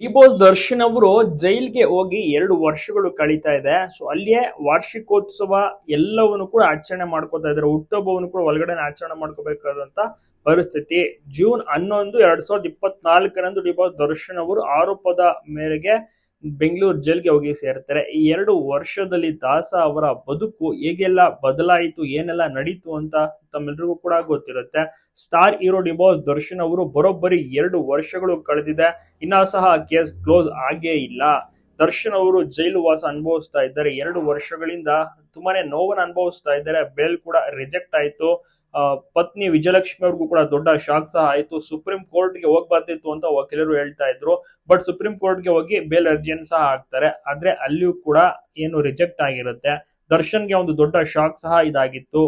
ಈ ಬಾಸ್ ದರ್ಶನ್ ಅವರು ಜೈಲ್ಗೆ ಹೋಗಿ 2 ವರ್ಷಗಳು ಕಳೀತಾ ಇದೆ. ಸೊ ಅಲ್ಲಿಯೇ ವಾರ್ಷಿಕೋತ್ಸವ ಎಲ್ಲವನ್ನು ಕೂಡ ಆಚರಣೆ ಮಾಡ್ಕೋತಾ ಇದ್ದಾರೆ. ಹುಟ್ಟುಹಬ್ಬವನ್ನು ಕೂಡ ಒಳಗಡೆ ಆಚರಣೆ ಮಾಡ್ಕೋಬೇಕಾದಂತ ಪರಿಸ್ಥಿತಿ. ಜೂನ್ 11, 2024ರಂದು ಡಿ ಬಾಸ್ ದರ್ಶನ್ ಅವರು ಆರೋಪದ ಮೇರೆಗೆ ಬೆಂಗಳೂರು ಜೈಲ್ಗೆ ಹೋಗಿ ಸೇರ್ತಾರೆ. ಈ 2 ವರ್ಷದಲ್ಲಿ ದಾಸ ಅವರ ಬದುಕು ಹೇಗೆಲ್ಲ ಬದಲಾಯಿತು, ಏನೆಲ್ಲ ನಡೀತು ಅಂತ ತಮ್ಮೆಲ್ರಿಗೂ ಕೂಡ ಗೊತ್ತಿರುತ್ತೆ. Star hero D boss Darshan ಅವರು ಬರೋಬ್ಬರಿ 2 ವರ್ಷಗಳು ಕಳೆದಿದೆ, ಇನ್ನ ಸಹ ಕೇಸ್ ಕ್ಲೋಸ್ ಆಗೇ ಇಲ್ಲ. ದರ್ಶನ್ ಅವರು ಜೈಲು ವಾಸ ಅನುಭವಿಸ್ತಾ ಇದ್ದಾರೆ. 2 ವರ್ಷಗಳಿಂದ ತುಂಬಾನೇ ನೋವನ್ನು ಅನುಭವಿಸ್ತಾ ಇದ್ದಾರೆ. ಬೇಲ್ ಕೂಡ ರಿಜೆಕ್ಟ್ ಆಯ್ತು. ಪತ್ನಿ ವಿಜಯಲಕ್ಷ್ಮಿ ಅವ್ರಿಗೂ ಕೂಡ ದೊಡ್ಡ ಶಾಕ್ ಸಹ ಆಯ್ತು. ಸುಪ್ರೀಂ ಕೋರ್ಟ್ಗೆ ಹೋಗ್ಬಾರ್ದಿತ್ತು ಅಂತ ವಕೀಲರು ಹೇಳ್ತಾ ಇದ್ರು. ಬಟ್ ಸುಪ್ರೀಂ ಕೋರ್ಟ್ಗೆ ಹೋಗಿ ಬೇಲ್ ಅರ್ಜಿಯನ್ನು ಸಹ ಹಾಕ್ತಾರೆ. ಆದ್ರೆ ಅಲ್ಲಿಯೂ ಕೂಡ ಏನು ರಿಜೆಕ್ಟ್ ಆಗಿರುತ್ತೆ. ದರ್ಶನ್ಗೆ ಒಂದು ದೊಡ್ಡ ಶಾಕ್ ಸಹ ಇದಾಗಿತ್ತು.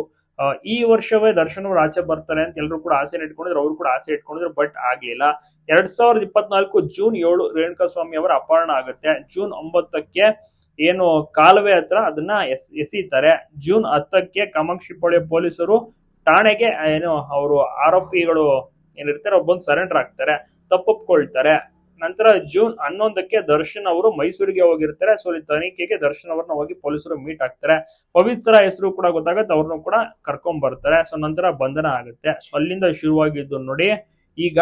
ಈ ವರ್ಷವೇ ದರ್ಶನ್ ಅವರು ಆಚೆ ಬರ್ತಾರೆ ಅಂತ ಎಲ್ಲರೂ ಕೂಡ ಆಸೆ ಇಟ್ಕೊಂಡಿದ್ರು. ಅವ್ರು ಕೂಡ ಆಸೆ ಇಟ್ಕೊಂಡಿದ್ರು, ಬಟ್ ಆಗ್ಲಿಲ್ಲ. 2024 ಜೂನ್ 7 ರೇಣುಕಾಸ್ವಾಮಿ ಅವರ ಅಪಹರಣ ಆಗುತ್ತೆ. ಜೂನ್ 9ಕ್ಕೆ ಏನು ಕಾಲುವೆ ಹತ್ರ ಅದನ್ನ ಎಸೀತಾರೆ. ಜೂನ್ 10ಕ್ಕೆ ಕಾಮಾಕ್ಷಿಪಾಳ್ಯ ಪೊಲೀಸರು ಠಾಣೆಗೆ ಏನು ಅವರು ಆರೋಪಿಗಳು ಏನಿರ್ತಾರೆ ಬಂದು ಸರೆಂಡರ್ ಆಗ್ತಾರೆ, ತಪ್ಪೊಪ್ಕೊಳ್ತಾರೆ. ನಂತರ ಜೂನ್ 11ಕ್ಕೆ ದರ್ಶನ್ ಅವರು ಮೈಸೂರಿಗೆ ಹೋಗಿರ್ತಾರೆ. ಸೊ ತನಿಖೆಗೆ ದರ್ಶನ್ ಅವ್ರನ್ನ ಹೋಗಿ ಪೊಲೀಸರು ಮೀಟ್ ಆಗ್ತಾರೆ. ಪವಿತ್ರ ಹೆಸರು ಕೂಡ ಗೊತ್ತಾಗುತ್ತೆ, ಅವ್ರನ್ನು ಕೂಡ ಕರ್ಕೊಂಡ್ ಬರ್ತಾರೆ. ಸೊ ನಂತರ ಬಂಧನ ಆಗುತ್ತೆ. ಸೊ ಅಲ್ಲಿಂದ ಶುರುವಾಗಿದ್ದು ನೋಡಿ. ಈಗ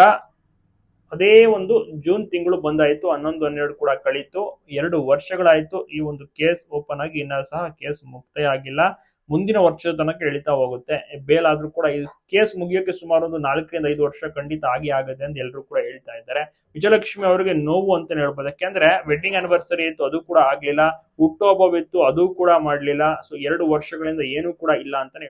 ಅದೇ ಒಂದು ಜೂನ್ ತಿಂಗಳು ಬಂದಾಯ್ತು, 11, 12 ಕೂಡ ಕಳೀತು. 2 ವರ್ಷಗಳಾಯ್ತು ಈ ಒಂದು ಕೇಸ್ ಓಪನ್ ಆಗಿ. ಇನ್ನ ಸಹ ಕೇಸ್ ಮುಕ್ತಾಯ ಆಗಿಲ್ಲ. ಮುಂದಿನ ವರ್ಷದ ತನಕ ಎಳಿತಾ ಹೋಗುತ್ತೆ. ಬೇಲ್ ಆದ್ರೂ ಕೂಡ ಈ ಕೇಸ್ ಮುಗಿಯೋಕೆ ಸುಮಾರು ಒಂದು 4ರಿಂದ 5 ವರ್ಷ ಖಂಡಿತ ಆಗುತ್ತೆ ಅಂತ ಎಲ್ಲರೂ ಕೂಡ ಹೇಳ್ತಾ ಇದ್ದಾರೆ. ವಿಜಯಲಕ್ಷ್ಮಿ ಅವರಿಗೆ ನೋವು ಅಂತಾನೆ ಹೇಳ್ಬೋದು. ಯಾಕೆಂದ್ರೆ ವೆಡ್ಡಿಂಗ್ ಆನಿವರ್ಸರಿ ಇತ್ತು, ಅದು ಕೂಡ ಆಗ್ಲಿಲ್ಲ. ಹುಟ್ಟುಹಬ್ಬವಿತ್ತು, ಅದು ಕೂಡ ಮಾಡ್ಲಿಲ್ಲ. ಸೊ 2 ವರ್ಷಗಳಿಂದ ಏನು ಕೂಡ ಇಲ್ಲ ಅಂತಾನೆ